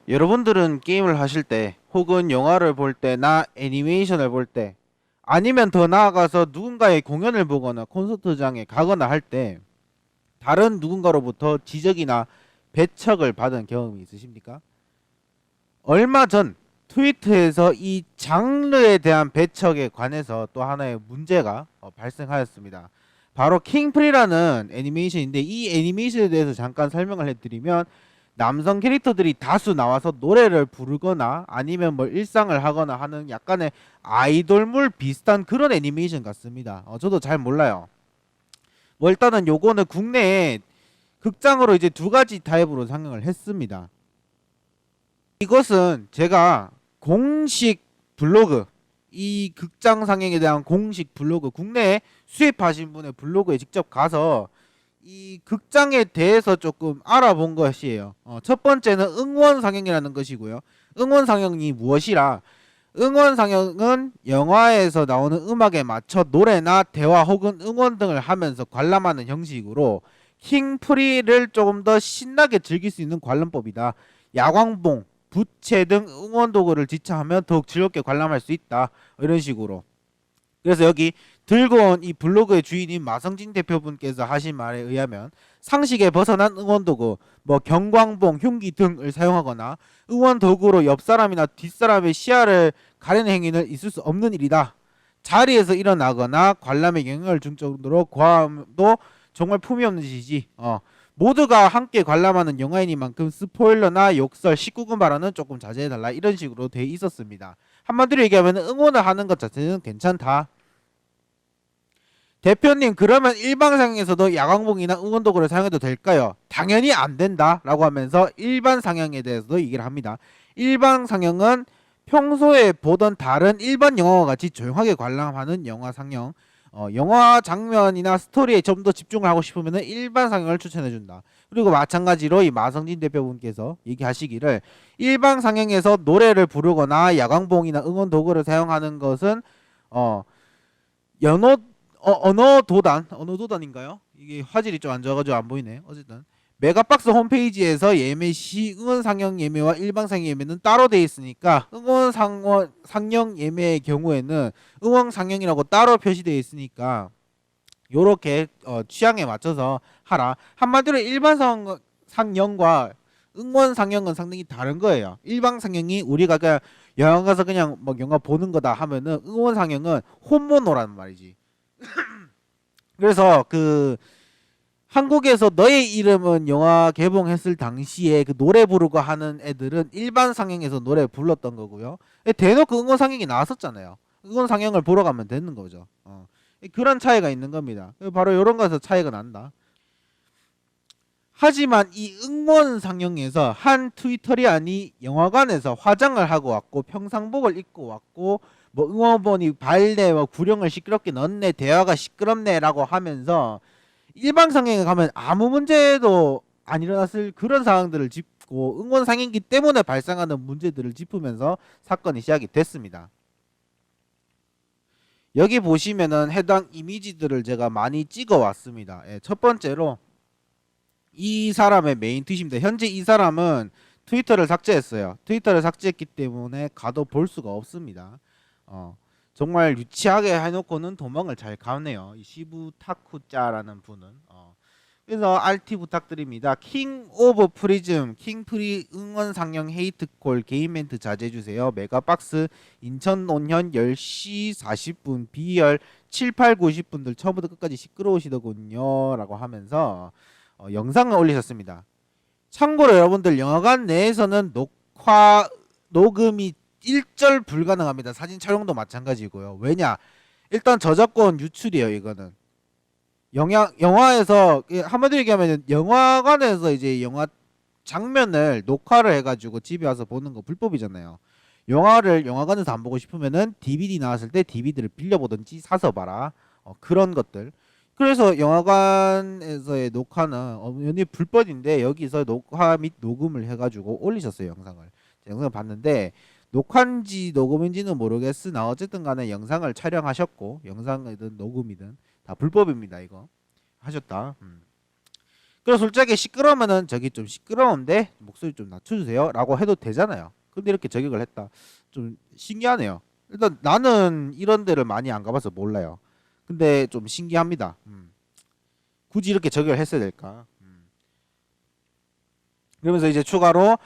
여러분들은 게임을 하실 때 혹은 영화를 볼 때나 애니메이션을 볼 때 아니면 더 나아가서 누군가의 공연을 보거나 콘서트장에 가거나 할 때 다른 누군가로부터 지적이나 배척을 받은 경험이 있으십니까? 얼마 전 트위터에서 이 장르에 대한 배척에 관해서 또 하나의 문제가 발생하였습니다. 바로 킹프리라는 애니메이션인데 이 애니메이션에 대해서 잠깐 설명을 해드리면 남성 캐릭터들이 다수 나와서 노래를 부르거나 아니면 뭐 일상을 하거나 하는 약간의 아이돌물 비슷한 그런 애니메이션 같습니다. 저도 잘 몰라요. 뭐 일단은 요거는 국내에 극장으로 이제 두 가지 타입으로 상영을 했습니다. 이것은 제가 공식 블로그, 이 극장 상영에 대한 공식 블로그, 국내에 수입하신 분의 블로그에 직접 가서 이 극장에 대해서 조금 알아본 것이에요. 첫 번째는 응원 상영이라는 것이고요. 응원 상영이 무엇이라? 응원 상영은 영화에서 나오는 음악에 맞춰 노래나 대화 혹은 응원 등을 하면서 관람하는 형식으로 킹프리를 조금 더 신나게 즐길 수 있는 관람법이다. 야광봉, 부채 등 응원 도구를 지참하면 더욱 즐겁게 관람할 수 있다. 이런 식으로. 그래서 여기 들고 온 이 블로그의 주인인 마성진 대표분께서 하신 말에 의하면 상식에 벗어난 응원 도구, 뭐 경광봉, 흉기 등을 사용하거나 응원 도구로 옆 사람이나 뒷 사람의 시야를 가리는 행위는 있을 수 없는 일이다. 자리에서 일어나거나 관람에 영향을 줄 정도로 과함도 정말 품이 없는 짓이지. 모두가 함께 관람하는 영화이니만큼 스포일러나 욕설, 19금 발언은 조금 자제해달라 이런 식으로 돼 있었습니다. 한마디로 얘기하면 응원을 하는 것 자체는 괜찮다. 대표님, 그러면 일반 상영에서도 야광봉이나 응원도구를 사용해도 될까요? 당연히 안 된다 라고 하면서 일반 상영에 대해서도 얘기를 합니다. 일반 상영은 평소에 보던 다른 일반 영화와 같이 조용하게 관람하는 영화 상영, 영화 장면이나 스토리에 좀 더 집중을 하고 싶으면 일반 상영을 추천해준다. 그리고 마찬가지로 이 마성진 대표분께서 얘기하시기를 일반 상영에서 노래를 부르거나 야광봉이나 응원도구를 사용하는 것은 연어 언어 도단인가요? 이게 화질이 좀 안 좋아가지고 안 보이네. 어쨌든 메가박스 홈페이지에서 예매 시 응원 상영 예매와 일반 상영 예매는 따로 돼 있으니까 상영 예매의 경우에는 응원 상영이라고 따로 표시되어 있으니까 요렇게 취향에 맞춰서 하라. 한마디로 일반 상영과 응원 상영은 상당히 다른 거예요. 일반 상영이 우리가 그냥 영화 가서 그냥 뭐 영화 보는 거다 하면은 응원 상영은 홈모노라는 말이지. 그래서 그 한국에서 너의 이름은 영화 개봉했을 당시에 그 노래 부르고 하는 애들은 일반 상영에서 노래 불렀던 거고요. 대놓고 응원 상영이 나왔었잖아요. 응원 상영을 보러 가면 되는 거죠. 그런 차이가 있는 겁니다. 바로 이런 거에서 차이가 난다. 하지만 이 응원 상영에서 한 트위터리안이 영화관에서 화장을 하고 왔고 평상복을 입고 왔고 뭐 응원본이 발레와 구령을 시끄럽게 넣네 대화가 시끄럽네라고 하면서 일반 상영에 가면 아무 문제도 안 일어났을 그런 상황들을 짚고 응원 상영이기 때문에 발생하는 문제들을 짚으면서 사건이 시작이 됐습니다. 여기 보시면은 해당 이미지들을 제가 많이 찍어 왔습니다. 첫 번째로 이 사람의 메인 트윗입니다. 현재 이 사람은 트위터를 삭제했어요. 트위터를 삭제했기 때문에 가도 볼 수가 없습니다. 정말 유치하게 해놓고는 도망을 잘 가네요. 이 시부타쿠짜라는 분은. 그래서 RT 부탁드립니다. 킹 오브 프리즘, 킹프리 응원 상영 헤이트콜 개인 멘트 자제해주세요. 메가박스 인천 논현 10시 40분 B열 7, 8, 90분들 처음부터 끝까지 시끄러우시더군요. 라고 하면서 영상을 올리셨습니다. 참고로 여러분들 영화관 내에서는 녹음이 일절 불가능합니다. 사진 촬영도 마찬가지고요. 왜냐? 일단 저작권 유출이에요. 이거는 영화에서 한마디로 얘기하면 영화관에서 이제 영화 장면을 녹화를 해가지고 집에 와서 보는 거 불법이잖아요. 영화를 영화관에서 안 보고 싶으면은 DVD 나왔을 때 DVD를 빌려보든지 사서 봐라. 그런 것들. 그래서 영화관에서의 녹화는 엄연히 불법인데 여기서 녹화 및 녹음을 해가지고 올리셨어요. 영상을 봤는데 녹화인지 녹음인지는 모르겠으나 어쨌든 간에 영상을 촬영하셨고 영상이든 녹음이든 다 불법입니다. 이거 하셨다. 그래서 솔직하게 시끄러우면은 저기 좀 시끄러운데 목소리 좀 낮춰주세요 라고 해도 되잖아요. 근데 이렇게 저격을 했다. 좀 신기하네요. 일단 나는 이런 데를 많이 안 가봐서 몰라요. 근데 좀 신기합니다. 굳이 이렇게 저격을 했어야 될까? 그러면서 이제 추가로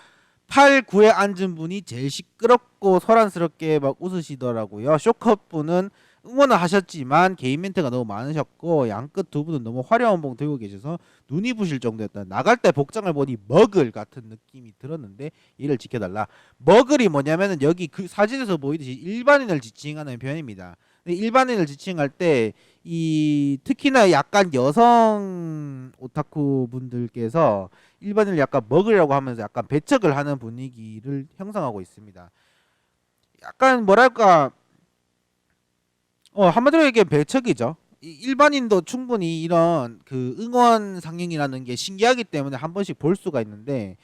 8, 9에 앉은 분이 제일 시끄럽고 소란스럽게 막 웃으시더라고요. 쇼컷분은 응원을 하셨지만 개인 멘트가 너무 많으셨고 양끝 두 분은 너무 화려한 봉 들고 계셔서 눈이 부실 정도였다. 나갈 때 복장을 보니 머글 같은 느낌이 들었는데 이를 지켜달라. 머글이 뭐냐면은 여기 그 사진에서 보이듯이 일반인을 지칭하는 표현입니다. 일반인을 지칭할 때 이 특히나 약간 여성 오타쿠 분들께서 일반인을 약간 먹으려고 하면서 약간 배척을 하는 분위기를 형성하고 있습니다. 약간 뭐랄까 한마디로 얘기하면 배척이죠. 일반인도 충분히 이런 그 응원 상영이라는 게 신기하기 때문에 한 번씩 볼 수가 있는데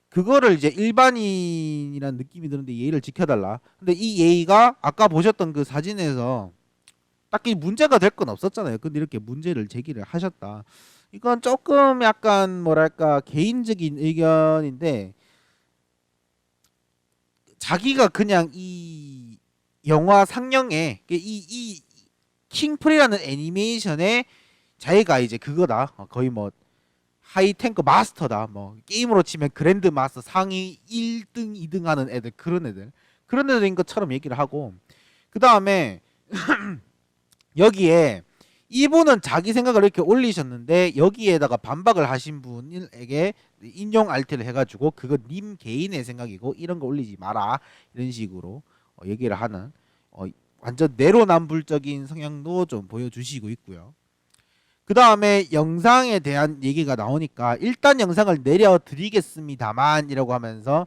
그거를 이제 일반인이라는 느낌이 드는데 예의를 지켜달라. 근데 이 예의가 아까 보셨던 그 사진에서 딱히 문제가 될 건 없었잖아요. 근데 이렇게 문제를 제기를 하셨다. 이건 조금 약간 뭐랄까 개인적인 의견인데 자기가 그냥 이 영화 상영에 이 킹프리라는 애니메이션에 자기가 이제 그거다. 거의 뭐 하이탱크 마스터다. 뭐 게임으로 치면 그랜드 마스터 상위 1등, 2등 하는 애들 그런 애들인 것처럼 얘기를 하고 그 다음에 여기에 이분은 자기 생각을 이렇게 올리셨는데 여기에다가 반박을 하신 분에게 인용 알트를 해가지고 그거 님 개인의 생각이고 이런 거 올리지 마라 이런 식으로 얘기를 하는 완전 내로남불적인 성향도 좀 보여주시고 있고요. 그 다음에 영상에 대한 얘기가 나오니까 일단 영상을 내려드리겠습니다만 이라고 하면서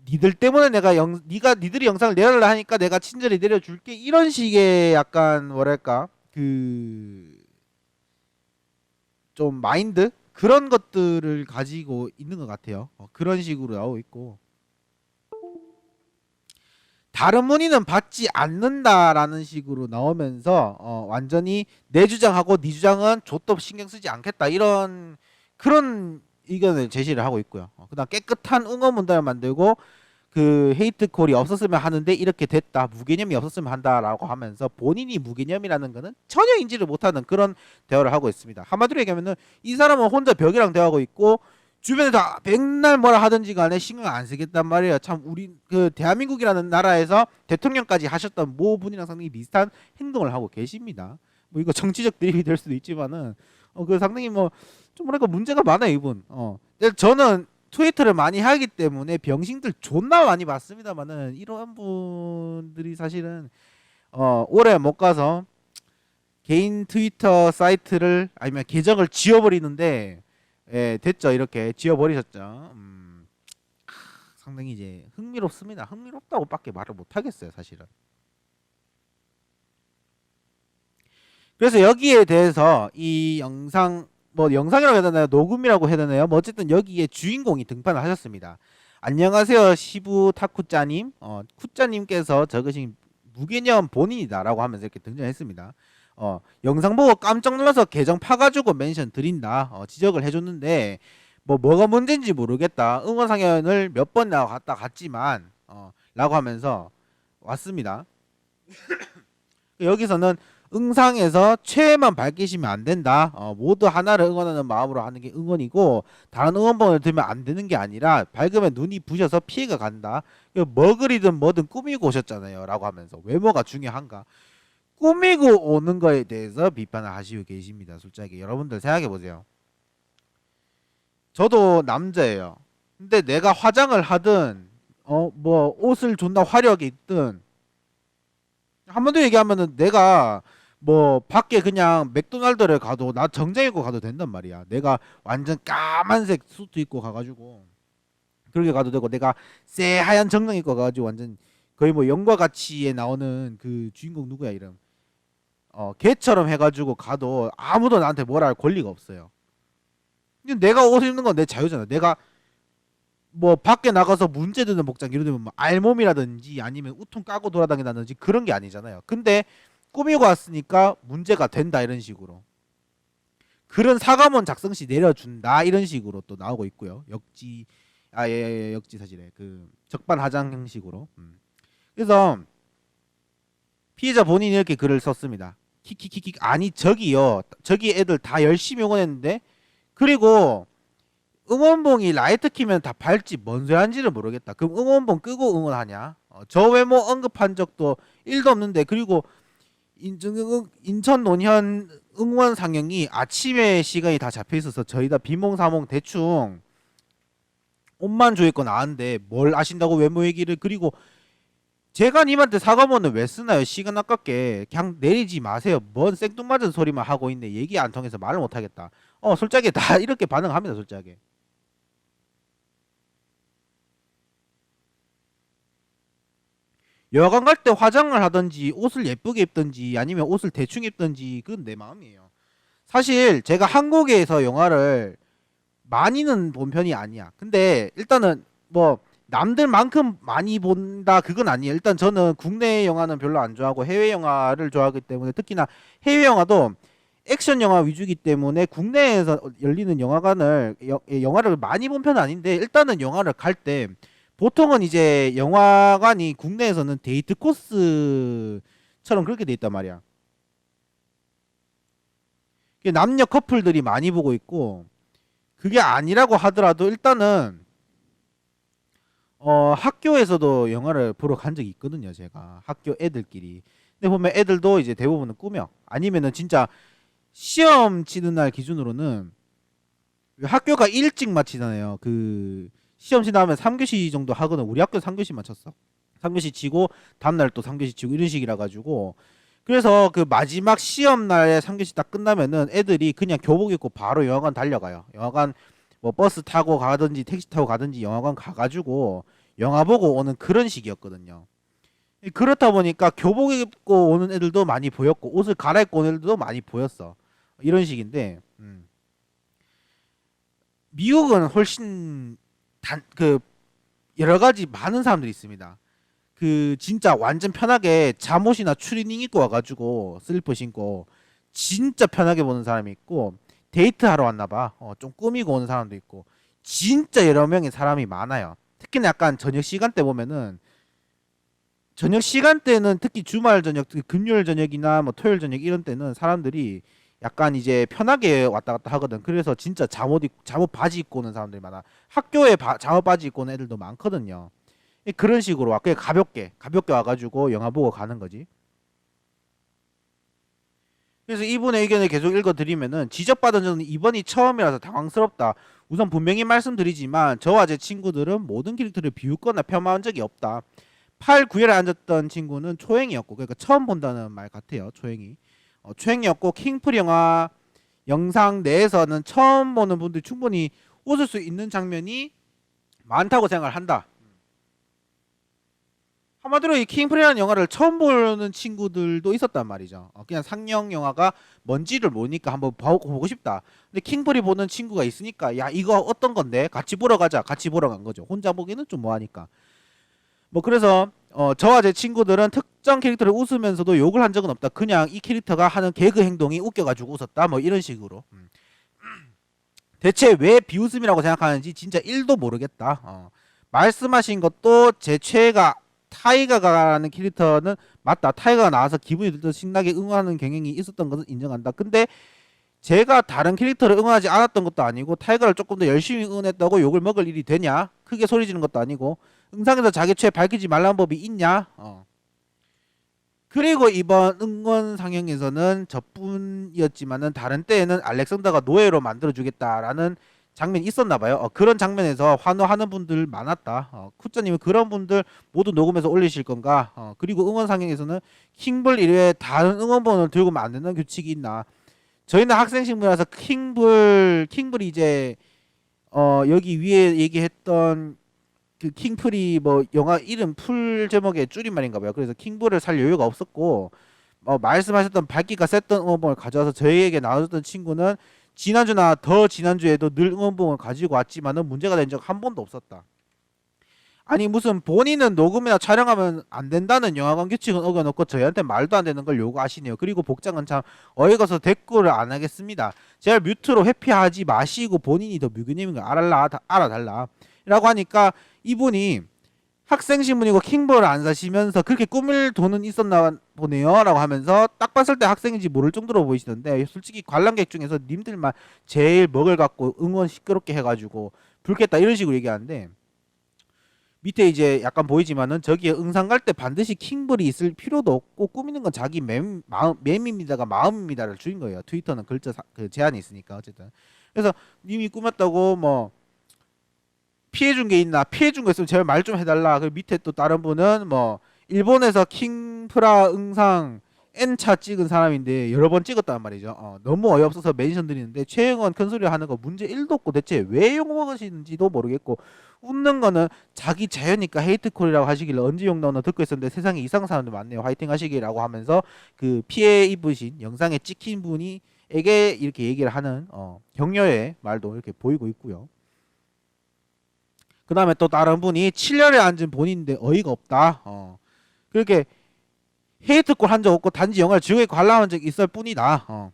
니들 때문에 내가 니들이 영상을 내달라 하니까 내가 친절히 내려줄게 이런 식의 약간 뭐랄까 그 좀 마인드 그런 것들을 가지고 있는 것 같아요. 그런 식으로 나오고 있고 다른 문의는 받지 않는다라는 식으로 나오면서 완전히 내 주장하고 네 주장은 좆도 신경 쓰지 않겠다 이런 그런 의견을 제시를 하고 있고요. 그다음 깨끗한 응원 문단을 만들고 그 헤이트 콜이 없었으면 하는데 이렇게 됐다. 무개념이 없었으면 한다라고 하면서 본인이 무개념이라는 거는 전혀 인지를 못하는 그런 대화를 하고 있습니다. 한마디로 얘기하면은 이 사람은 혼자 벽이랑 대화하고 있고 주변에 다 백날 뭐라 하든지 간에 신경 안 쓰겠단 말이에요. 참 우리 그 대한민국이라는 나라에서 대통령까지 하셨던 모 분이랑 상당히 비슷한 행동을 하고 계십니다. 뭐 이거 정치적 드립이 될 수도 있지만은 그 상당히 뭐 좀 뭐랄까 문제가 많아요 이분. 저는 트위터를 많이 하기 때문에 병신들 존나 많이 봤습니다만은 이런 분들이 사실은 오래 못 가서 개인 트위터 사이트를 아니면 계정을 지워버리는데 됐죠. 이렇게 지워버리셨죠. 상당히 이제 흥미롭습니다. 흥미롭다고밖에 말을 못 하겠어요, 사실은. 그래서 여기에 대해서 이 영상 뭐 영상이라고 해야 되나요? 녹음이라고 해야 되나요? 뭐 어쨌든 여기에 주인공이 등판을 하셨습니다. 안녕하세요, 시부 타쿠짜님. 쿠짜님께서 적으신 무개념 본인이다라고 하면서 이렇게 등장했습니다. 영상 보고 깜짝 놀라서 계정 파가지고 멘션 드린다. 지적을 해줬는데 뭐가 문제인지 모르겠다. 응원 상연을 몇 번 나갔다 갔지만 라고 하면서 왔습니다. 여기서는 응상에서 최애만 밝히시면 안 된다. 모두 하나를 응원하는 마음으로 하는 게 응원이고 다른 응원번호를 들면 안 되는 게 아니라 밝으면 눈이 부셔서 피해가 간다. 머글이든 뭐든 꾸미고 오셨잖아요. 라고 하면서 외모가 중요한가. 꾸미고 오는 거에 대해서 비판을 하시고 계십니다. 솔직하게 여러분들 생각해 보세요. 저도 남자예요. 근데 내가 화장을 하든 뭐 옷을 존나 화려하게 입든 한 번 더 얘기하면은 내가 뭐 밖에 그냥 맥도날드를 가도 나 정장 입고 가도 된단 말이야. 내가 완전 까만색 수트 입고 가가지고 그렇게 가도 되고 내가 새하얀 정장 입고 가가지고 완전 거의 뭐 영과 같이에 나오는 그 주인공 누구야 이름 걔처럼 해가지고 가도 아무도 나한테 뭐라 할 권리가 없어요. 근데 내가 옷 입는 건 내 자유잖아. 내가 뭐 밖에 나가서 문제되는 복장 예를 들면 뭐 알몸이라든지 아니면 우통 까고 돌아다닌다든지 그런 게 아니잖아요. 근데 꾸미고 왔으니까 문제가 된다 이런 식으로. 그런 사과문 작성 시 내려준다 이런 식으로 또 나오고 있고요. 역지 아예 역지 사실에 그 적반하장 형식으로. 그래서 피해자 본인이 이렇게 글을 썼습니다. 키키키키 아니 저기요 저기 애들 다 열심히 응원했는데 그리고 응원봉이 라이트 키면 다 밝지 뭔 소리 하는지를 모르겠다. 그럼 응원봉 끄고 응원하냐? 저 외모 언급한 적도 1도 없는데 그리고 인천 논현 응원 상영이 아침에 시간이 다 잡혀 있어서 저희 다 비몽사몽 대충 옷만 조회권 나왔는데 뭘 아신다고 외모 얘기를 그리고 제가 님한테 사과문을 왜 쓰나요? 시간 아깝게 그냥 내리지 마세요. 뭔 생뚱맞은 소리만 하고 있네. 얘기 안 통해서 말을 못 하겠다. 솔직하게 다 이렇게 반응합니다. 솔직하게. 여관 갈 때 화장을 하든지 옷을 예쁘게 입든지 아니면 옷을 대충 입든지 그건 내 마음이에요. 사실 제가 한국에서 영화를 많이는 본 편이 아니야. 근데 일단은 뭐 남들만큼 많이 본다 그건 아니에요. 일단 저는 국내 영화는 별로 안 좋아하고 해외 영화를 좋아하기 때문에 특히나 해외 영화도 액션 영화 위주이기 때문에 국내에서 열리는 영화를 많이 본 편은 아닌데 일단은 영화를 갈 때 보통은 이제 영화관이 국내에서는 데이트 코스처럼 그렇게 돼 있단 말이야. 남녀 커플들이 많이 보고 있고 그게 아니라고 하더라도 일단은 학교에서도 영화를 보러 간 적이 있거든요. 제가 학교 애들끼리. 근데 보면 애들도 이제 대부분은 꾸며 아니면은 진짜 시험 치는 날 기준으로는 학교가 일찍 마치잖아요. 그 시험 지나면 3교시 정도 하거든. 우리 학교 3교시만 쳤어. 3교시 치고 다음날 또 3교시 치고 이런 식이라 가지고 그래서 그 마지막 시험 날에 3교시 딱 끝나면은 애들이 그냥 교복 입고 바로 영화관 달려가요. 영화관 뭐 버스 타고 가든지 택시 타고 가든지 영화관 가가지고 영화 보고 오는 그런 식이었거든요. 그렇다 보니까 교복 입고 오는 애들도 많이 보였고 옷을 갈아입고 오는 애들도 많이 보였어. 이런 식인데 미국은 훨씬 그 여러 가지 많은 사람들이 있습니다. 그 진짜 완전 편하게 잠옷이나 추리닝 입고 와가지고 슬리퍼 신고 진짜 편하게 보는 사람이 있고 데이트하러 왔나 봐. 좀 꾸미고 오는 사람도 있고 진짜 여러 명의 사람이 많아요. 특히나 약간 저녁 시간대 보면은 저녁 시간대는 특히 주말 저녁, 특히 금요일 저녁이나 뭐 토요일 저녁 이런 때는 사람들이 약간 이제 편하게 왔다 갔다 하거든. 그래서 진짜 잠옷 바지 입고 오는 사람들이 많아. 학교에 잠옷 바지 입고 오는 애들도 많거든요. 그런 식으로 와. 그냥 가볍게 와가지고 영화 보고 가는 거지. 그래서 이분의 의견을 계속 읽어드리면은 지적받은 저는 이번이 처음이라서 당황스럽다. 우선 분명히 말씀드리지만 저와 제 친구들은 모든 캐릭터를 비웃거나 폄하한 적이 없다. 8, 9회를 앉았던 친구는 초행이었고 그러니까 처음 본다는 말 같아요. 초행이었고 킹플 영화 영상 내에서는 처음 보는 분들이 충분히 웃을 수 있는 장면이 많다고 생각을 한다. 한마디로 이 킹프리라는 영화를 처음 보는 친구들도 있었단 말이죠. 그냥 상영 영화가 뭔지를 모르니까 한번 보고 싶다. 근데 킹프리 보는 친구가 있으니까 야 이거 어떤 건데 같이 보러 가자. 같이 보러 간 거죠. 혼자 보기는 좀 뭐하니까. 뭐 그래서 저와 제 친구들은 특정 캐릭터를 웃으면서도 욕을 한 적은 없다. 그냥 이 캐릭터가 하는 개그 행동이 웃겨가지고 웃었다. 뭐 이런 식으로. 대체 왜 비웃음이라고 생각하는지 진짜 1도 모르겠다. 말씀하신 것도 제 최애가 타이거가라는 캐릭터는 맞다. 타이거가 나와서 기분이 들듯 신나게 응원하는 경향이 있었던 것은 인정한다. 근데 제가 다른 캐릭터를 응원하지 않았던 것도 아니고 타이거를 조금 더 열심히 응원했다고 욕을 먹을 일이 되냐? 크게 소리 지는 것도 아니고 영상에서 자기 최애 밝히지 말라는 법이 있냐? 그리고 이번 응원 상영에서는 저뿐이었지만은 다른 때에는 알렉산더가 노예로 만들어주겠다라는 장면이 있었나 봐요. 그런 장면에서 환호하는 분들 많았다. 쿠짜님은 그런 분들 모두 녹음해서 올리실 건가? 그리고 응원 상영에서는 킹블 이외에 다른 응원본을 들고 오면 안 되는 규칙이 있나? 저희는 학생 신분이라서 킹블이 이제 여기 위에 얘기했던 그 킹플이 뭐 영화 이름 풀 제목의 줄임말인가 봐요. 그래서 킹블을 살 여유가 없었고 말씀하셨던 밝기가 셌던 응원봉을 가져와서 저희에게 나눠줬던 친구는 지난주나 더 지난주에도 늘 응원봉을 가지고 왔지만은 문제가 된 적 한 번도 없었다. 아니 무슨 본인은 녹음이나 촬영하면 안 된다는 영화관 규칙은 어겨놓고 저희한테 말도 안 되는 걸 요구하시네요. 그리고 복장은 참 어이가 없어서 댓글을 안 하겠습니다. 제발 뮤트로 회피하지 마시고 본인이 더 뮤기님인 걸 알아달라 라고 하니까 이분이 학생신분이고 킹볼을 안 사시면서 그렇게 꾸밀 돈은 있었나 보네요 라고 하면서 딱 봤을 때 학생인지 모를 정도로 보이시던데, 솔직히 관람객 중에서 님들만 제일 먹을 갖고 응원 시끄럽게 해가지고 불겠다 이런 식으로 얘기하는데, 밑에 이제 약간 보이지만은 저기에 응상 갈 때 반드시 킹볼이 있을 필요도 없고 꾸미는 건 자기 맴입니다가 마음입니다를 줄인 거예요. 트위터는 글자 그 제한이 있으니까 어쨌든. 그래서 님이 꾸몄다고 뭐 피해준 게 있나, 피해준 거 있으면 제발 말 좀 해달라. 그 밑에 또 다른 분은 뭐 일본에서 킹프라 응상 N차 찍은 사람인데 여러 번 찍었단 말이죠. 너무 어이없어서 멘션 드리는데, 최영원 큰소리 하는 거 문제 1도 없고 대체 왜 욕먹으시는지도 모르겠고, 웃는 거는 자기 자유니까 헤이트콜이라고 하시길래 언제 욕 나오나 듣고 있었는데 세상에 이상한 사람들 많네요. 화이팅 하시기라고 하면서 그 피해 입으신 영상에 찍힌 분이 에게 이렇게 얘기를 하는 격려의 말도 이렇게 보이고 있고요. 그 다음에 또 다른 분이 7년에 앉은 본인인데 어이가 없다. 그렇게 헤이트콜 한 적 없고 단지 영화를 지옥에 관람한 적 있을 뿐이다.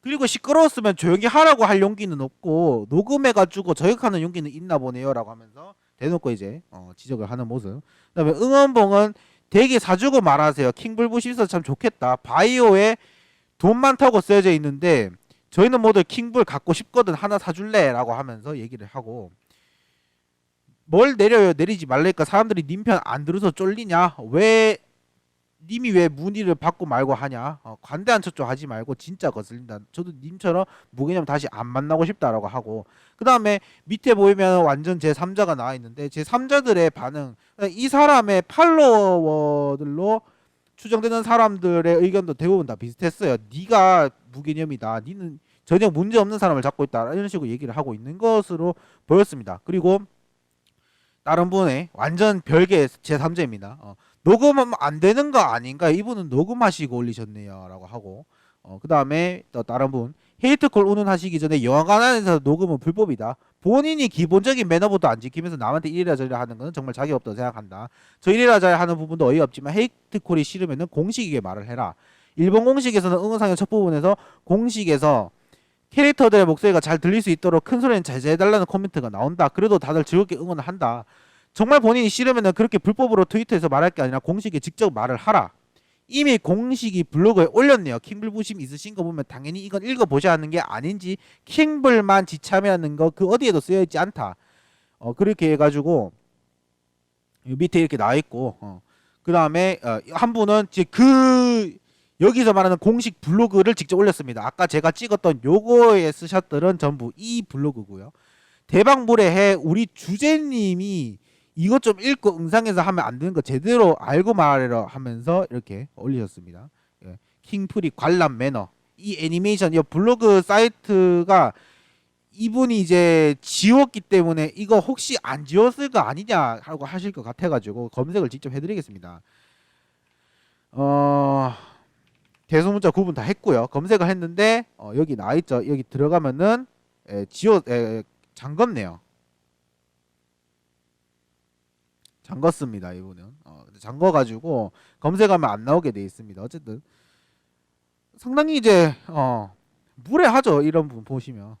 그리고 시끄러웠으면 조용히 하라고 할 용기는 없고 녹음해가지고 저격하는 용기는 있나 보네요 라고 하면서 대놓고 이제 지적을 하는 모습. 그 다음에 응원봉은 되게 사주고 말하세요. 킹불부시 있어서 참 좋겠다. 바이오에 돈 많다고 쓰여져 있는데 저희는 모두 킹불 갖고 싶거든, 하나 사줄래? 라고 하면서 얘기를 하고, 뭘 내려요? 내리지 말라니까 사람들이 님 편 안 들어서 쫄리냐? 왜 님이 왜 문의를 받고 말고 하냐? 관대한 척 좀 하지 말고 진짜 거슬린다. 저도 님처럼 무개념 다시 안 만나고 싶다라고 하고, 그 다음에 밑에 보이면 완전 제3자가 나와 있는데 제3자들의 반응, 이 사람의 팔로워들로 추정되는 사람들의 의견도 대부분 다 비슷했어요. 네가 무개념이다. 니는 전혀 문제 없는 사람을 잡고 있다. 이런 식으로 얘기를 하고 있는 것으로 보였습니다. 그리고 다른 분의 완전 별개의 제3자입니다. 녹음하면 안 되는 거 아닌가? 이분은 녹음하시고 올리셨네요 라고 하고, 그 다음에 또 다른 분, 헤이트콜 운운하시기 전에 영화관 안에서 녹음은 불법이다. 본인이 기본적인 매너부터 안 지키면서 남한테 이래라 저래라 하는 것은 정말 자격 없다고 생각한다. 저 이래라 저래라 하는 부분도 어이없지만 헤이트콜이 싫으면 공식이게 말을 해라. 일본 공식에서는 응원상의 첫 부분에서 공식에서 캐릭터들의 목소리가 잘 들릴 수 있도록 큰 소리는 제재해달라는 코멘트가 나온다. 그래도 다들 즐겁게 응원을 한다. 정말 본인이 싫으면 그렇게 불법으로 트위터에서 말할 게 아니라 공식에 직접 말을 하라. 이미 공식이 블로그에 올렸네요. 킹불부심 있으신 거 보면 당연히 이건 읽어보셔야 하는 게 아닌지, 킹불만 지참이라는 거 그 어디에도 쓰여있지 않다. 그렇게 해가지고 밑에 이렇게 나와있고, 그 다음에 한 분은 이제 여기서 말하는 공식 블로그를 직접 올렸습니다. 아까 제가 찍었던 요거의 스샷들은 전부 이 블로그고요. 대박무례해. 우리 주제님이 이것 좀 읽고 응상해서 하면 안 되는 거 제대로 알고 말하라 하면서 이렇게 올리셨습니다. 킹프리 관람 매너. 이 애니메이션, 이 블로그 사이트가 이분이 이제 지웠기 때문에 이거 혹시 안 지웠을 거 아니냐 하고 하실 것 같아가지고 검색을 직접 해드리겠습니다. 대소문자 구분 다 했고요. 검색을 했는데 여기 나와있죠. 여기 들어가면은 잠궜네요. 잠궜습니다. 이분은 잠궈가지고 검색하면 안 나오게 돼 있습니다. 어쨌든 상당히 이제 무례하죠. 이런 부분 보시면.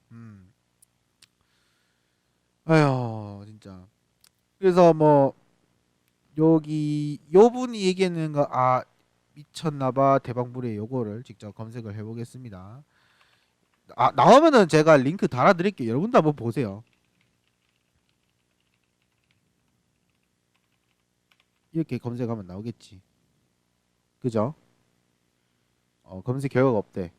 아휴 진짜. 그래서 뭐 여기 요 분이 얘기하는 거 미쳤나봐 대박무례, 요거를 직접 검색을 해보겠습니다. 나오면은 제가 링크 달아드릴게요. 여러분도 한번 보세요. 이렇게 검색하면 나오겠지. 그죠? 검색 결과가 없대.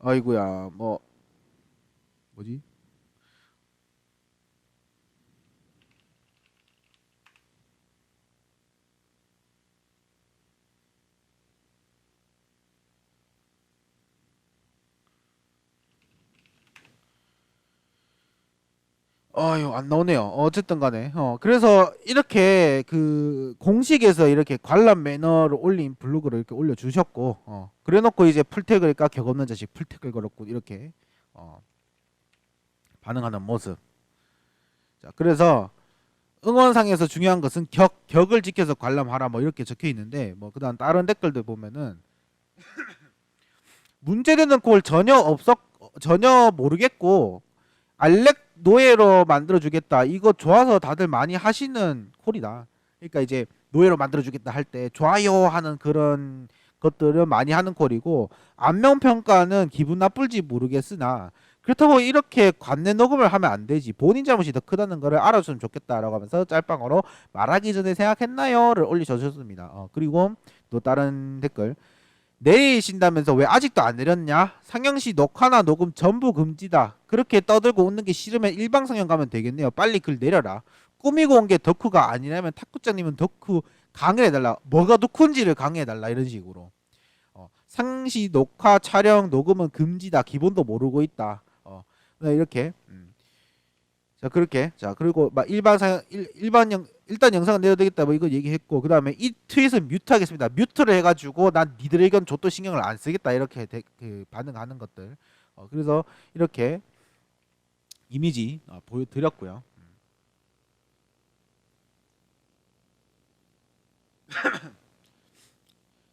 아이고야, 뭐지? 아유 안 나오네요. 어쨌든 간에 그래서 이렇게 그 공식에서 이렇게 관람 매너를 올린 블로그를 이렇게 올려주셨고, 그래놓고 이제 풀테글까 격없는 자식 풀테글 걸었고 이렇게 반응하는 모습. 자, 그래서 응원상에서 중요한 것은 격을 지켜서 관람하라 뭐 이렇게 적혀 있는데 뭐 그다음 다른 댓글들 보면은 문제되는 콜 전혀 모르겠고 알렉 노예로 만들어 주겠다. 이거 좋아서 다들 많이 하시는 콜이다. 그러니까 이제 노예로 만들어 주겠다 할 때 좋아요 하는 그런 것들은 많이 하는 콜이고 안면 평가는 기분 나쁠지 모르겠으나 그렇다고 이렇게 관내 녹음을 하면 안 되지. 본인 잘못이 더 크다는 거를 알아주면 좋겠다라고 하면서 짤방으로 말하기 전에 생각했나요를 올리셔줬습니다. 그리고 또 다른 댓글 내리신다면서 왜 아직도 안 내렸냐? 상영시 녹화나 녹음 전부 금지다. 그렇게 떠들고 웃는 게 싫으면 일방상영 가면 되겠네요. 빨리 글 내려라. 꾸미고 온 게 덕후가 아니라면 탁구장님은 덕후 강의해달라. 뭐가 덕후인지를 강의해달라 이런 식으로. 상시 녹화 촬영 녹음은 금지다. 기본도 모르고 있다. 이렇게 자 그렇게 자 그리고 막 일단 영상은 내야 되겠다 뭐 이거 얘기했고 그 다음에 이 트윗은 뮤트하겠습니다. 뮤트를 해가지고 난 니들 의견 족도 신경을 안 쓰겠다 이렇게 반응하는 것들. 그래서 이렇게 이미지 보여드렸고요.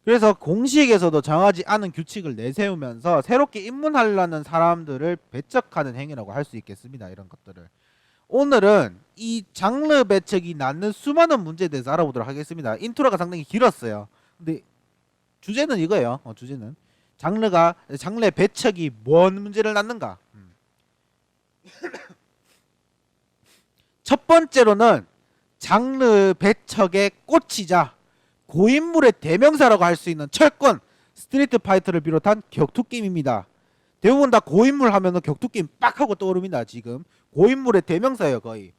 그래서 공식에서도 정하지 않은 규칙을 내세우면서 새롭게 입문하려는 사람들을 배척하는 행위라고 할 수 있겠습니다. 이런 것들을. 오늘은 이 장르 배척이 낳는 수많은 문제에 대해서 알아보도록 하겠습니다. 인트로가 상당히 길었어요. 근데 주제는 이거예요. 주제는 장르의 배척이 뭔 문제를 낳는가. 첫 번째로는 장르 배척의 꽃이자 고인물의 대명사라고 할 수 있는 철권, 스트리트 파이터를 비롯한 격투 게임입니다. 대부분 다 고인물 하면은 격투 게임 빡 하고 떠오릅니다. 지금 고인물의 대명사예요 거의.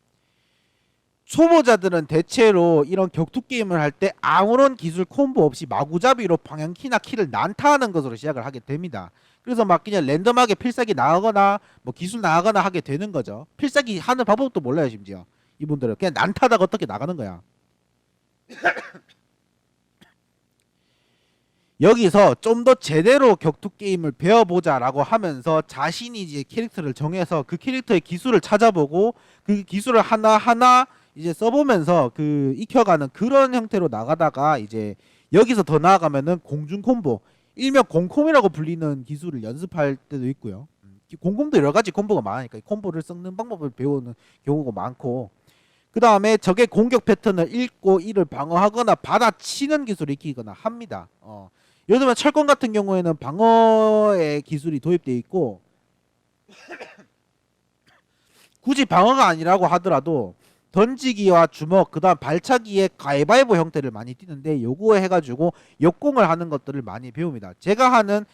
초보자들은 대체로 이런 격투 게임을 할 때 아무런 기술 콤보 없이 마구잡이로 방향키나 키를 난타하는 것으로 시작을 하게 됩니다. 그래서 막 그냥 랜덤하게 필살기 나가거나 뭐 기술 나가거나 하게 되는 거죠. 필살기 하는 방법도 몰라요 심지어. 이분들은 그냥 난타다가 어떻게 나가는 거야. 여기서 좀 더 제대로 격투 게임을 배워보자라고 하면서 자신이 이제 캐릭터를 정해서 그 캐릭터의 기술을 찾아보고 그 기술을 하나하나 이제 써보면서 익혀가는 그런 형태로 나가다가 이제 여기서 더 나아가면은 공중 콤보, 일명 공콤이라고 불리는 기술을 연습할 때도 있고요. 공콤도 여러 가지 콤보가 많으니까 콤보를 섞는 방법을 배우는 경우가 많고, 그 다음에 적의 공격 패턴을 읽고 이를 방어하거나 받아치는 기술을 익히거나 합니다. 예를 들면 철권 같은 경우에는 방어의 기술이 도입되어 있고 굳이 방어가 아니라고 하더라도 던지기와 주먹 그 다음 발차기의 가위바위보 형태를 많이 띄는데 요거 해가지고 역공을 하는 것들을 많이 배웁니다. 제가 하는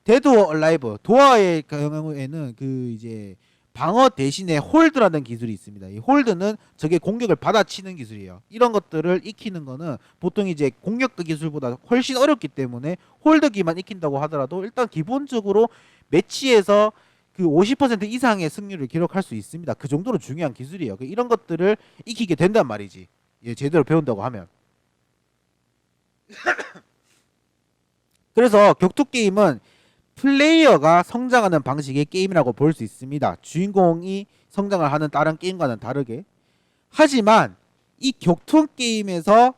데드 오 얼라이브 도어의 경우에는 이제 방어 대신에 홀드라는 기술이 있습니다. 이 홀드는 적의 공격을 받아치는 기술이에요. 이런 것들을 익히는 거는 보통 이제 공격기 기술보다 훨씬 어렵기 때문에 홀드기만 익힌다고 하더라도 일단 기본적으로 매치에서 50% 이상의 승률을 기록할 수 있습니다. 그 정도로 중요한 기술이에요. 이런 것들을 익히게 된단 말이지. 제대로 배운다고 하면. 그래서 격투 게임은 플레이어가 성장하는 방식의 게임이라고 볼 수 있습니다. 주인공이 성장을 하는 다른 게임과는 다르게. 하지만 이 격투 게임에서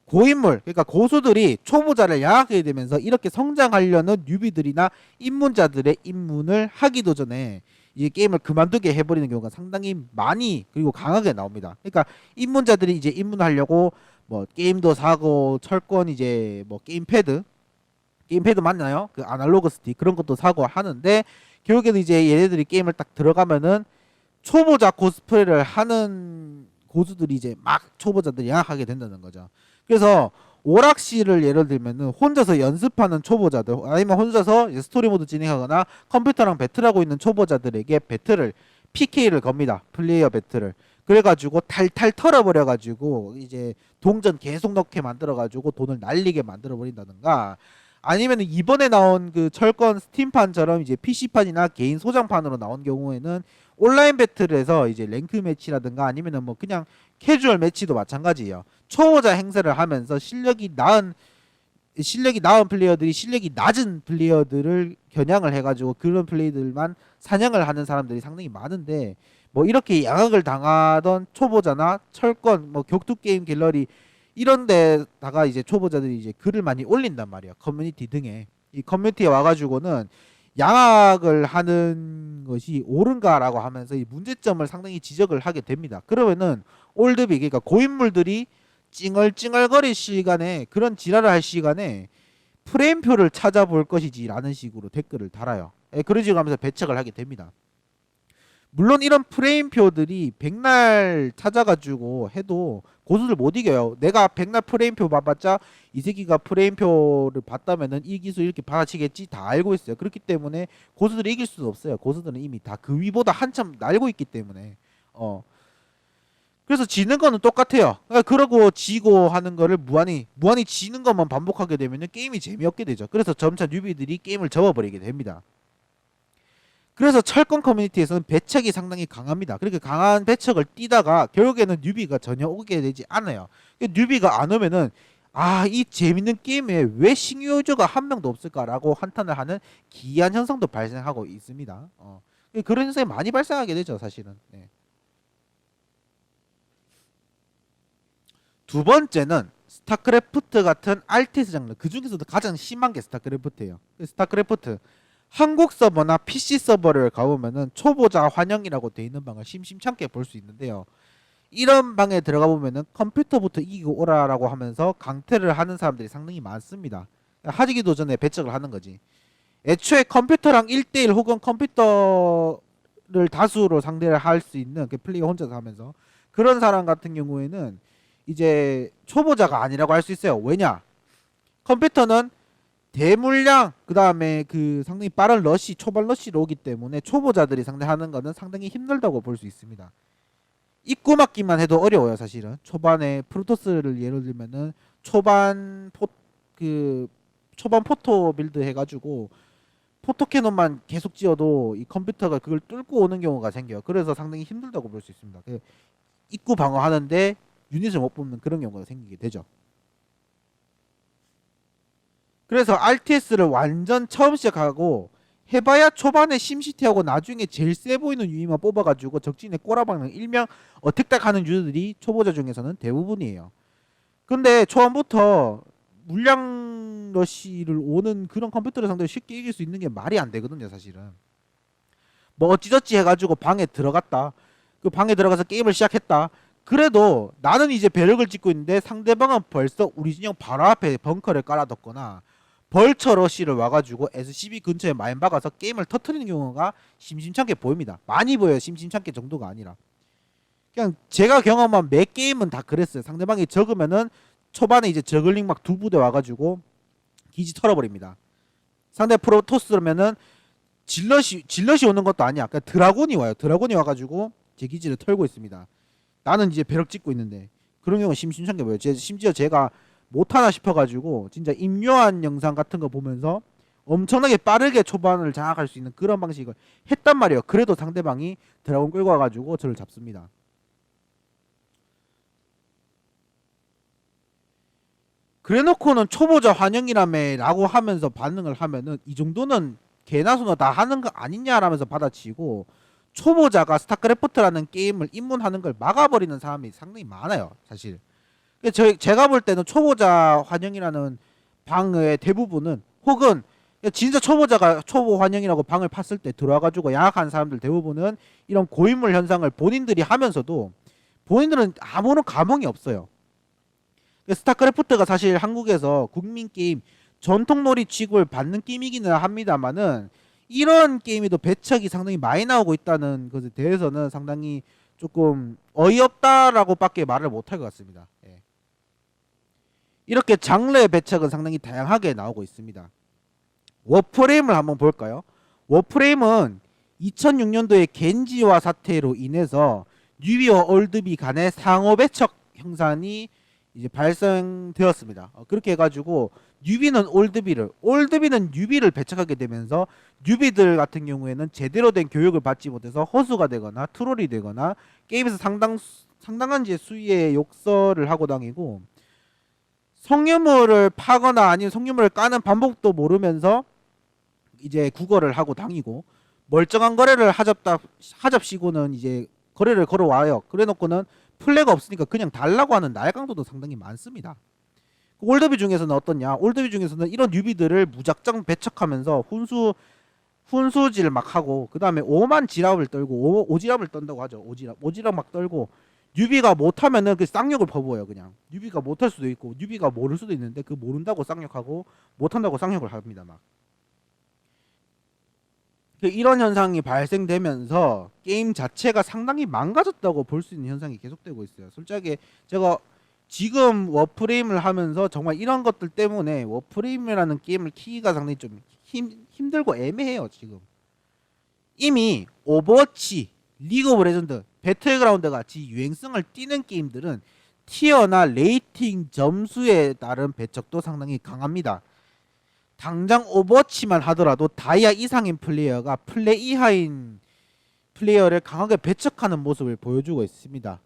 고인물, 그러니까 고수들이 초보자를 양악하게 되면서 이렇게 성장하려는 뉴비들이나 입문자들의 입문을 하기도 전에 이 게임을 그만두게 해버리는 경우가 상당히 많이 그리고 강하게 나옵니다. 그러니까 입문자들이 이제 입문하려고 뭐 게임도 사고 철권 이제 뭐 게임패드 맞나요? 아날로그 스틱 그런 것도 사고 하는데 결국에는 이제 얘네들이 게임을 딱 들어가면은 초보자 코스프레를 하는 고수들이 이제 막 초보자들이 양악하게 된다는 거죠. 그래서 오락실을 예를 들면은 혼자서 연습하는 초보자들 아니면 혼자서 스토리 모드 진행하거나 컴퓨터랑 배틀하고 있는 초보자들에게 배틀을 PK를 겁니다. 플레이어 배틀을. 그래가지고 탈탈 털어버려가지고 이제 동전 계속 넣게 만들어가지고 돈을 날리게 만들어버린다든가 아니면 이번에 나온 철권 스팀판처럼 이제 PC판이나 개인 소장판으로 나온 경우에는 온라인 배틀에서 이제 랭크 매치라든가 아니면은 뭐 그냥 캐주얼 매치도 마찬가지예요. 초보자 행세를 하면서 실력이 나은 실력이 나은 플레이어들이 실력이 낮은 플레이어들을 겨냥을 해가지고 그런 플레이들만 사냥을 하는 사람들이 상당히 많은데, 뭐 이렇게 양악을 당하던 초보자나 철권, 뭐 격투 게임 갤러리 이런 데다가 이제 초보자들이 이제 글을 많이 올린단 말이야. 커뮤니티 등에. 이 커뮤니티에 와가지고는 양악을 하는 것이 옳은가라고 하면서 이 문제점을 상당히 지적을 하게 됩니다. 그러면은 올드비, 그러니까 고인물들이 찡얼찡얼거릴 시간에, 그런 지랄을 할 시간에 프레임표를 찾아볼 것이지 라는 식으로 댓글을 달아요. 그런 식으로 하면서 배척을 하게 됩니다. 물론 이런 프레임표들이 백날 찾아가지고 해도 고수들 못 이겨요. 내가 백날 프레임표 봐봤자 이 새끼가 프레임표를 봤다면은 이 기술 이렇게 받아치겠지 다 알고 있어요. 그렇기 때문에 고수들이 이길 수도 없어요. 고수들은 이미 다 그 위보다 한참 날고 있기 때문에. 그래서 지는 거는 똑같아요. 그러고 지고 하는 거를 무한히 지는 것만 반복하게 되면 게임이 재미없게 되죠. 그래서 점차 뉴비들이 게임을 접어버리게 됩니다. 그래서 철권 커뮤니티에서는 배척이 상당히 강합니다. 그렇게 강한 배척을 띠다가 결국에는 뉴비가 전혀 오게 되지 않아요. 뉴비가 안 오면은 이 재밌는 게임에 왜 신규 유저가 한 명도 없을까라고 한탄을 하는 기이한 현상도 발생하고 있습니다. 그런 현상이 많이 발생하게 되죠, 사실은. 네. 두 번째는 스타크래프트 같은 RTS 장르, 그 중에서도 가장 심한 게 스타크래프트예요. 스타크래프트 한국 서버나 PC 서버를 가보면은 초보자 환영이라고 돼 있는 방을 심심찮게 볼 수 있는데요. 이런 방에 들어가 보면은 컴퓨터부터 이기고 오라라고 하면서 강퇴를 하는 사람들이 상당히 많습니다. 하기도 전에 배척을 하는 거지. 애초에 컴퓨터랑 1대1 혹은 컴퓨터를 다수로 상대를 할 수 있는, 그 플레이어 혼자서 하면서 그런 사람 같은 경우에는 이제 초보자가 아니라고 할 수 있어요. 왜냐? 컴퓨터는 대물량, 그 다음에 그 상당히 빠른 러시, 초반 러시로 오기 때문에 초보자들이 상대하는 거는 상당히 힘들다고 볼 수 있습니다. 입구 막기만 해도 어려워요, 사실은. 초반에 프로토스를 예를 들면은 초반 포토 빌드 해가지고 포토 캐논만 계속 지어도 이 컴퓨터가 그걸 뚫고 오는 경우가 생겨요. 그래서 상당히 힘들다고 볼 수 있습니다. 입구 방어하는데 유닛을 못 뽑는 그런 경우가 생기게 되죠. 그래서 RTS를 완전 처음 시작하고 해봐야 초반에 심시티하고 나중에 제일 세 보이는 유닛만 뽑아가지고 적진에 꼬라박는 일명 어택딱 하는 유저들이 초보자 중에서는 대부분이에요. 근데 초반부터 물량 러시를 오는 그런 컴퓨터를 상대로 쉽게 이길 수 있는 게 말이 안 되거든요, 사실은. 뭐 어찌저찌 해가지고 방에 들어갔다. 그 방에 들어가서 게임을 시작했다. 그래도 나는 이제 배럭을 찍고 있는데 상대방은 벌써 우리 진영 바로 앞에 벙커를 깔아뒀거나 벌처 러시를 와가지고 SCB 근처에 마인 박아서 게임을 터트리는 경우가 심심찮게 보입니다. 많이 보여요. 심심찮게 정도가 아니라. 그냥 제가 경험한 매 게임은 다 그랬어요. 상대방이 적으면은 초반에 이제 저글링 막 두 부대 와가지고 기지 털어버립니다. 상대 프로토스면은 질럿이 오는 것도 아니야. 그냥 드라곤이 와요. 드라곤이 와가지고 제 기지를 털고 있습니다. 나는 이제 벼락 찍고 있는데 그런 경우 심심찮게 보여요. 심지어 제가 못하나 싶어가지고 진짜 임요한 영상 같은 거 보면서 엄청나게 빠르게 초반을 장악할 수 있는 그런 방식을 했단 말이에요. 그래도 상대방이 드라곤 끌고 와가지고 저를 잡습니다. 그래놓고는 초보자 환영이라며 라고 하면서 반응을 하면은 이 정도는 개나 소나 다 하는 거 아니냐라면서 받아치고 초보자가 스타크래프트라는 게임을 입문하는 걸 막아버리는 사람이 상당히 많아요, 사실. 제가 볼 때는 초보자 환영이라는 방의 대부분은, 혹은 진짜 초보자가 초보 환영이라고 방을 팠을 때 들어와가지고 양악하는 사람들 대부분은 이런 고인물 현상을 본인들이 하면서도 본인들은 아무런 감흥이 없어요. 스타크래프트가 사실 한국에서 국민 게임 전통놀이 취급을 받는 게임이기는 합니다만은 이런 게임에도 배척이 상당히 많이 나오고 있다는 것에 대해서는 상당히 조금 어이없다라고 밖에 말을 못할 것 같습니다. 예. 이렇게 장르의 배척은 상당히 다양하게 나오고 있습니다. 워프레임을 한번 볼까요? 워프레임은 2006년도에 겐지화 사태로 인해서 뉴비와 올드비 간의 상호 배척 형상이 이제 발생되었습니다. 그렇게 해가지고 뉴비는 올드비는 뉴비를 배척하게 되면서 뉴비들 같은 경우에는 제대로 된 교육을 받지 못해서 허수가 되거나 트롤이 되거나 게임에서 상당한 수위의 욕설을 하고 다니고 성유물을 파거나 아니면 성유물을 까는 방법도 모르면서 이제 구걸을 하고 다니고, 멀쩡한 거래를 하잡시고는 이제 거래를 걸어와요. 그래놓고는 플레이가 없으니까 그냥 달라고 하는 날강도도 상당히 많습니다. 올드비 중에서는 어떻냐? 올드비 중에서는 이런 뉴비들을 무작정 배척하면서 훈수질 막 하고, 그 다음에 오만 지랍을 떨고, 오지랍을 떤다고 하죠. 오지랍 막 떨고, 뉴비가 못하면은 그 쌍욕을 퍼부어요. 그냥 뉴비가 못할 수도 있고 뉴비가 모를 수도 있는데 그 모른다고 쌍욕하고 못한다고 쌍욕을 합니다. 막 이런 현상이 발생되면서 게임 자체가 상당히 망가졌다고 볼 수 있는 현상이 계속되고 있어요. 솔직하게 제가 지금 워프레임을 하면서 정말 이런 것들 때문에 워프레임이라는 게임을 키기가 상당히 좀 힘들고 애매해요. 지금 이미 오버워치, 리그 오브 레전드, 배틀그라운드 같이 유행성을 띠는 게임들은 티어나 레이팅 점수에 따른 배척도 상당히 강합니다. 당장 오버워치만 하더라도 다이아 이상인 플레이어가 플레이 이하인 플레이어를 강하게 배척하는 모습을 보여주고 있습니다.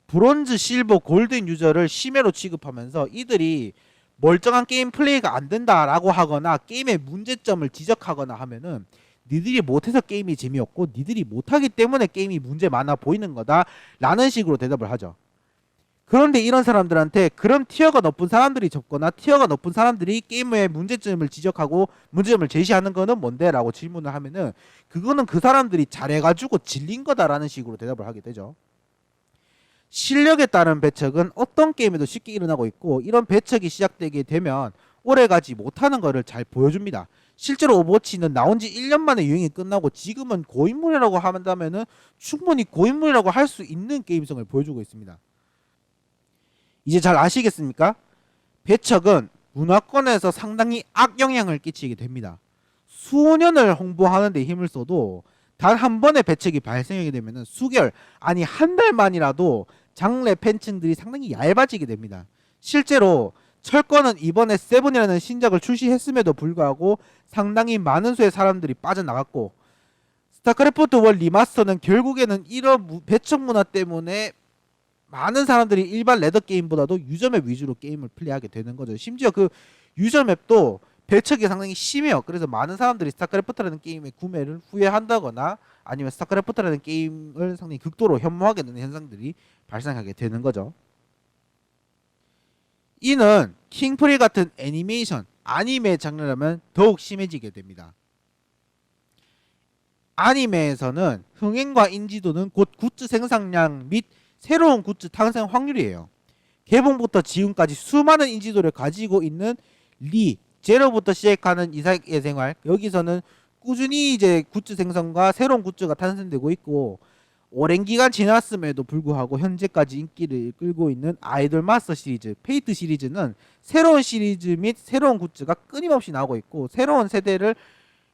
브론즈, 실버, 골든 유저를 심해로 취급하면서 이들이 멀쩡한 게임 플레이가 안 된다라고 하거나 게임의 문제점을 지적하거나 하면은 니들이 못해서 게임이 재미없고 니들이 못하기 때문에 게임이 문제 많아 보이는 거다 라는 식으로 대답을 하죠. 그런데 이런 사람들한테 그럼 티어가 높은 사람들이 접거나 티어가 높은 사람들이 게임의 문제점을 지적하고 문제점을 제시하는 거는 뭔데? 라고 질문을 하면은 그거는 그 사람들이 잘해가지고 질린 거다라는 식으로 대답을 하게 되죠. 실력에 따른 배척은 어떤 게임에도 쉽게 일어나고 있고, 이런 배척이 시작되게 되면 오래가지 못하는 거를 잘 보여줍니다. 실제로 오버워치는 나온 지 1년 만에 유행이 끝나고 지금은 고인물이라고 한다면은 충분히 고인물이라고 할 수 있는 게임성을 보여주고 있습니다. 이제 잘 아시겠습니까? 배척은 문화권에서 상당히 악영향을 끼치게 됩니다. 수년을 홍보하는 데 힘을 써도 단 한 번의 배척이 발생하게 되면 수개월, 아니 한 달 만이라도 장래 팬층들이 상당히 얇아지게 됩니다. 실제로 철권은 이번에 세븐이라는 신작을 출시했음에도 불구하고 상당히 많은 수의 사람들이 빠져나갔고, 스타크래프트 월 리마스터는 결국에는 이런 배척 문화 때문에 많은 사람들이 일반 레더 게임보다도 유저맵 위주로 게임을 플레이하게 되는 거죠. 심지어 그 유저맵도 배척이 상당히 심해요. 그래서 많은 사람들이 스타크래프트라는 게임의 구매를 후회한다거나 아니면 스타크래프트라는 게임을 상당히 극도로 혐오하게 되는 현상들이 발생하게 되는 거죠. 이는 킹프리 같은 애니메이션, 아니메 장르라면 더욱 심해지게 됩니다. 아니메에서는 흥행과 인지도는 곧 굿즈 생산량 및 새로운 굿즈 탄생 확률이에요. 개봉부터 지금까지 수많은 인지도를 가지고 있는 제로부터 시작하는 이삭의 생활, 여기서는 꾸준히 이제 굿즈 생성과 새로운 굿즈가 탄생되고 있고, 오랜 기간 지났음에도 불구하고 현재까지 인기를 끌고 있는 아이돌 마스터 시리즈, 페이트 시리즈는 새로운 시리즈 및 새로운 굿즈가 끊임없이 나오고 있고 새로운 세대를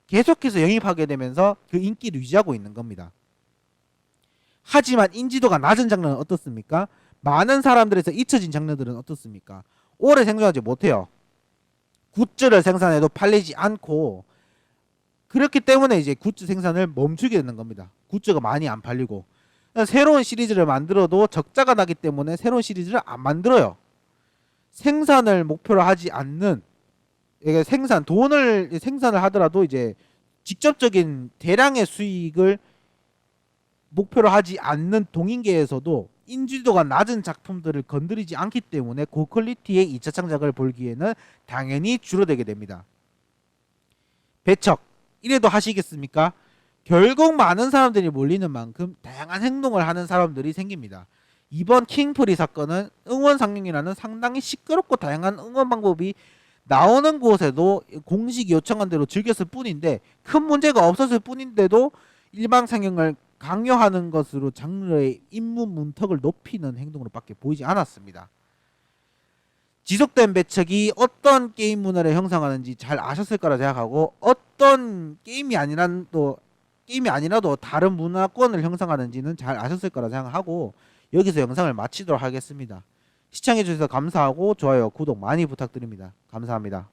계속해서 영입하게 되면서 그 인기를 유지하고 있는 겁니다. 하지만 인지도가 낮은 장르는 어떻습니까? 많은 사람들에서 잊혀진 장르들은 어떻습니까? 오래 생존하지 못해요. 굿즈를 생산해도 팔리지 않고, 그렇기 때문에 이제 굿즈 생산을 멈추게 되는 겁니다. 굿즈가 많이 안 팔리고, 새로운 시리즈를 만들어도 적자가 나기 때문에 새로운 시리즈를 안 만들어요. 생산을 목표로 하지 않는, 이게 돈을 생산을 하더라도 이제 직접적인 대량의 수익을 목표로 하지 않는 동인계에서도 인지도가 낮은 작품들을 건드리지 않기 때문에 고퀄리티의 2차 창작을 벌기에는 당연히 줄어들게 됩니다. 배척, 이래도 하시겠습니까? 결국 많은 사람들이 몰리는 만큼 다양한 행동을 하는 사람들이 생깁니다. 이번 킹프리 사건은 응원 상영이라는 상당히 시끄럽고 다양한 응원 방법이 나오는 곳에도 공식이 요청한 대로 즐겼을 뿐인데, 큰 문제가 없었을 뿐인데도 일방 상영을 강요하는 것으로 장르의 입문 문턱을 높이는 행동으로 밖에 보이지 않았습니다. 지속된 배척이 어떤 게임 문화를 형성하는지 잘 아셨을 거라 생각하고, 어떤 게임이 아니라도 다른 문화권을 형성하는지는 잘 아셨을 거라 생각하고 여기서 영상을 마치도록 하겠습니다. 시청해주셔서 감사하고 좋아요, 구독 많이 부탁드립니다. 감사합니다.